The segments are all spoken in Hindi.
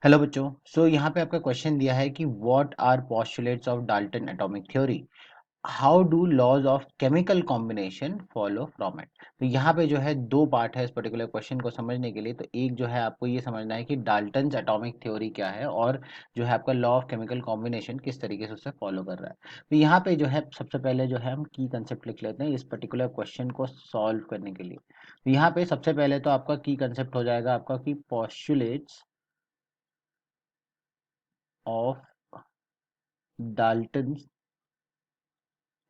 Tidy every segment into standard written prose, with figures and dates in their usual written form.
हेलो बच्चों। यहाँ पे आपका क्वेश्चन दिया है कि what are postulates of Dalton atomic theory, how do laws of chemical combination follow from it. तो यहाँ पे जो है दो पार्ट है इस पर्टिकुलर क्वेश्चन को समझने के लिए। तो एक जो है आपको ये समझना है कि डाल्टन एटॉमिक थ्योरी क्या है और जो है आपका लॉ ऑफ केमिकल कॉम्बिनेशन किस तरीके से उसे फॉलो कर रहा है। तो यहाँ पे जो है सबसे पहले जो है हम की कंसेप्ट लिख लेते हैं इस पर्टिकुलर क्वेश्चन को सॉल्व करने के लिए। तो यहाँ पे सबसे पहले तो आपका की कंसेप्ट हो जाएगा आपका कि पोस्टुलेट्स ऑफ डाल्टन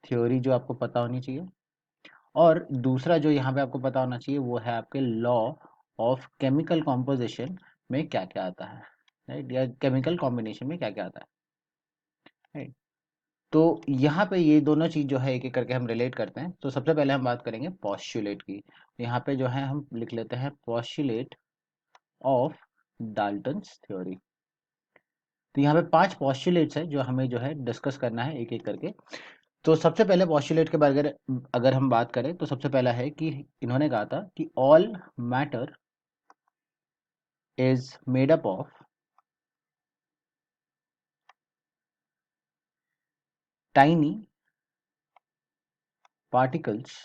थ्योरी जो आपको पता होनी चाहिए। और दूसरा जो यहाँ पे आपको पता होना चाहिए वो है आपके लॉ ऑफ केमिकल कॉम्पोजिशन में क्या क्या आता है, राइट, या केमिकल कॉम्बिनेशन में क्या क्या आता है, राइट। तो यहाँ पे ये दोनों चीज जो है एक एक करके हम रिलेट करते हैं। तो सबसे पहले हम बात करेंगे पॉस्टुलेट की। तो यहाँ पे जो है हम लिख लेते हैं पॉस्टुलेट ऑफ डाल्टन्स थ्योरी। तो यहाँ पे 5 पॉस्टुलेट्स है जो हमें जो है डिस्कस करना है एक एक करके। तो सबसे पहले पॉस्टुलेट के बारे अगर अगर हम बात करें तो सबसे पहला है कि इन्होंने कहा था कि all matter is made up of tiny particles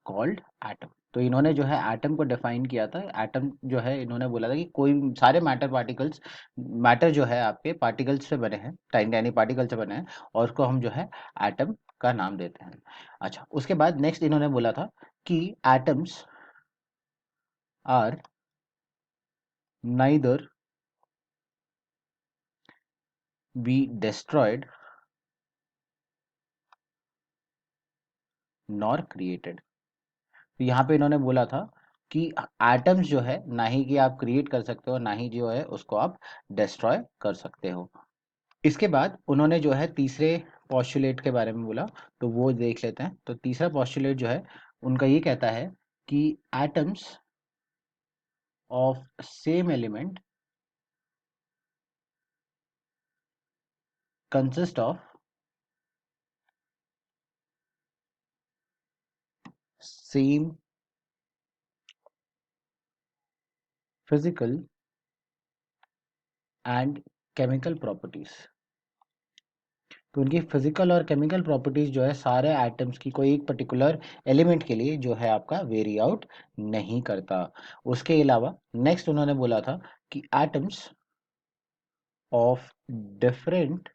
called atom. तो इन्होंने जो है एटम को डिफाइन किया था। एटम जो है इन्होंने बोला था कि कोई सारे मैटर पार्टिकल्स, मैटर जो है आपके पार्टिकल्स से बने हैं, टाइनी टाइनी पार्टिकल से बने हैं, और उसको हम जो है एटम का नाम देते हैं। अच्छा, उसके बाद नेक्स्ट इन्होंने बोला था कि atoms are neither be destroyed nor created. तो यहाँ पे इन्होंने बोला था कि एटम्स जो है ना ही कि आप क्रिएट कर सकते हो, ना ही जो है उसको आप डिस्ट्रॉय कर सकते हो। इसके बाद उन्होंने जो है तीसरे पॉस्टुलेट के बारे में बोला, तो वो देख लेते हैं। तो तीसरा पॉस्टुलेट जो है उनका ये कहता है कि atoms of same element consist of same physical and chemical properties. तो उनकी फिजिकल और केमिकल प्रॉपर्टीज जो है सारे एटम्स की कोई एक पर्टिकुलर एलिमेंट के लिए जो है आपका वेरी आउट नहीं करता। उसके अलावा नेक्स्ट उन्होंने बोला था कि atoms of different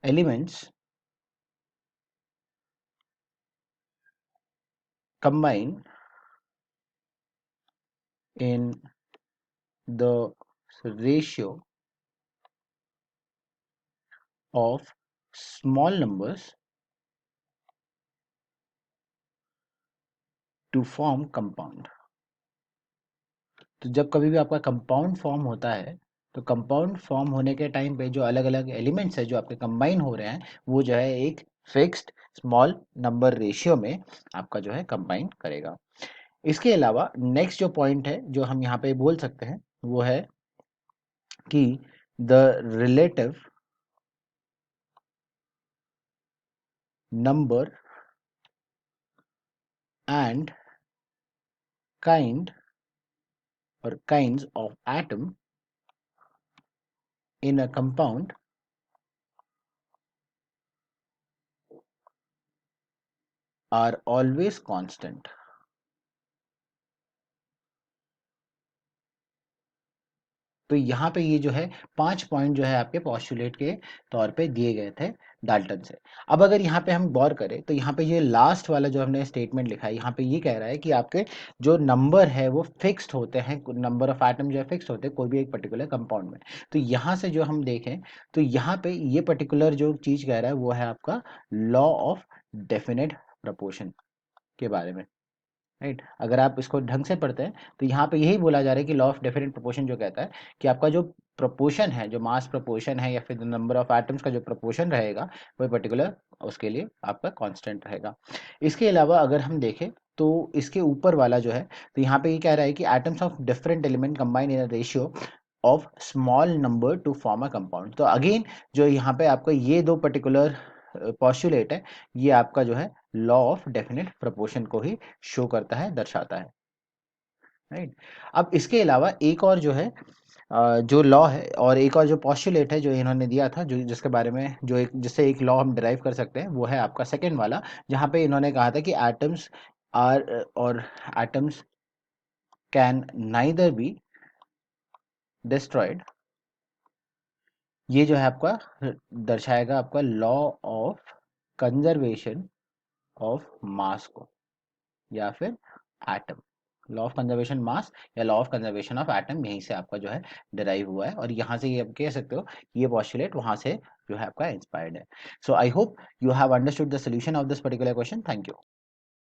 elements combine in the ratio of small numbers to form compound. तो जब कभी भी आपका कंपाउंड फॉर्म होता है, तो कंपाउंड फॉर्म होने के टाइम पे जो अलग अलग एलिमेंट्स है जो आपके कंबाइन हो रहे हैं, वो जो है एक फिक्स्ड स्मॉल नंबर रेशियो में आपका जो है कंबाइन करेगा। इसके अलावा नेक्स्ट जो पॉइंट है जो हम यहाँ पे बोल सकते हैं वो है कि the relative number and kind और kinds of atom in a compound are always constant. तो यहाँ पे ये जो है 5 पॉइंट जो है आपके पॉस्टुलेट के तौर पे दिए गए थे डाल्टन से। अब अगर यहाँ पे हम गौर करें तो यहाँ पे ये लास्ट वाला जो हमने स्टेटमेंट लिखा है, यहाँ पे ये कह रहा है कि आपके जो नंबर है वो फिक्स्ड होते हैं, नंबर ऑफ एटम जो है फिक्स्ड होते हैं कोई भी एक पर्टिकुलर कंपाउंड में। तो यहाँ से जो हम देखें तो यहाँ पे ये पर्टिकुलर जो चीज कह रहा है वो है आपका लॉ ऑफ डेफिनेट प्रपोर्शन के बारे में, राइट। अगर आप इसको ढंग से पढ़ते हैं तो यहाँ पे यही बोला जा रहा है कि लॉ ऑफ डेफिनेट प्रोपोर्शन जो कहता है कि आपका जो प्रोपोर्शन है, जो मास प्रोपोर्शन है या फिर नंबर ऑफ एटम्स का जो प्रोपोर्शन रहेगा वो पर्टिकुलर उसके लिए आपका कांस्टेंट रहेगा। इसके अलावा अगर हम देखें तो इसके ऊपर वाला जो है, तो यहाँ पे ये कह रहा है कि atoms of different element combine in a ratio of small number two form a compound. तो अगेन जो यहाँ पे आपका ये दो पर्टिकुलर पॉस्टुलेट है, ये आपका जो है लॉ ऑफ डेफिनेट प्रोपोर्शन को ही शो करता है, दर्शाता है। राइट। अब इसके अलावा एक और जो है जो लॉ है और एक और जो पॉस्टुलेट है जो इन्होंने दिया था, जो जिसके बारे में जो एक जिससे एक लॉ हम डिराइव कर सकते हैं, वो है आपका सेकंड वाला, जहाँ पे इन्होंने कहा था कि एटम्स आर और atoms can neither be destroyed. ये जो है आपका दर्शाएगा आपका law of conservation of mass को, या फिर एटम। लॉ ऑफ कंजर्वेशन मास या law of conservation of atom, यहीं से आपका जो है डिराइव हुआ है, और यहाँ से ये आप कह सकते हो कि ये पॉस्टुलेट वहां से जो है आपका इंस्पायर्ड है। So I hope you have understood the solution of this particular question. Thank you.